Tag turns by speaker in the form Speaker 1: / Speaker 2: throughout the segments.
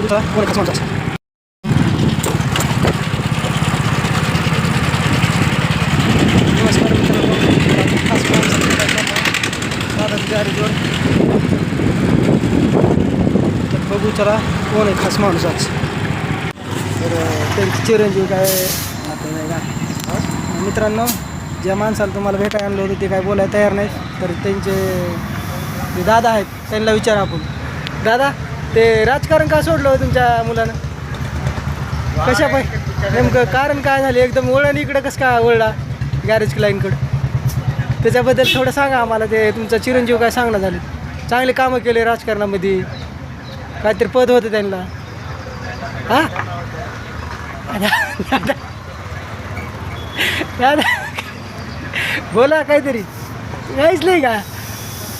Speaker 1: बघू चला कोण खास माणूस. नमस्कार मित्रांनो, खास माणूस गॅरेजवर. तर बघू चला कोण आहे खास माणूस आज. तर त्यांचे चिरंजीव काय आता नाही का मित्रांनो. ज्या माणसाला तुम्हाला भेटायला आणलं होतं ते काय बोलायला तयार नाही. तर त्यांचे जे दादा आहेत त्यांना विचारा आपण. दादा, ते राजकारण का सोडलं हो तुमच्या मुलानं? कशा पाहिजे नेमकं कारण काय झालं? एकदम वळण इकडं कसं काय वळला गॅरेज लाईनकडं? त्याच्याबद्दल थोडं सांगा आम्हाला. ते तुमचा चिरंजीव काय सांगणं झाले? चांगले कामं केले राजकारणामध्ये, काहीतरी पद होतं त्यांना. हां दादा दादा बोला काहीतरी. काहीच नाही का?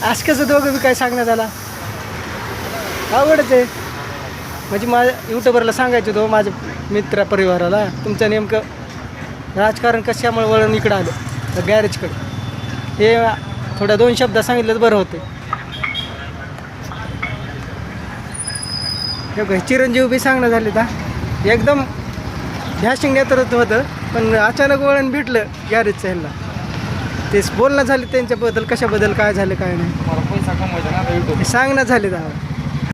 Speaker 1: असं कसं दोघं बी काय सांगण्यात आला? आवडच आहे म्हणजे माझ्या यूट्यूबरला सांगायचं होतं माझ्या मित्र परिवाराला तुमचं नेमकं राजकारण कशामुळे वळण इकडं आलं तर गॅरेजकडं. हे थोड्या 2 शब्दात सांगितलं तर बरं होतं. हे चिरंजीव बी सांगणं झाले का एकदम ध्यासिंग नेतृत्व होतं, पण अचानक वळण भेटलं गॅरेजचं ह्यांना. तेच बोलणं झाले त्यांच्याबद्दल, कशाबद्दल काय झालं काय नाही
Speaker 2: पैसा कमवायचा ना
Speaker 1: सांगणं झाले.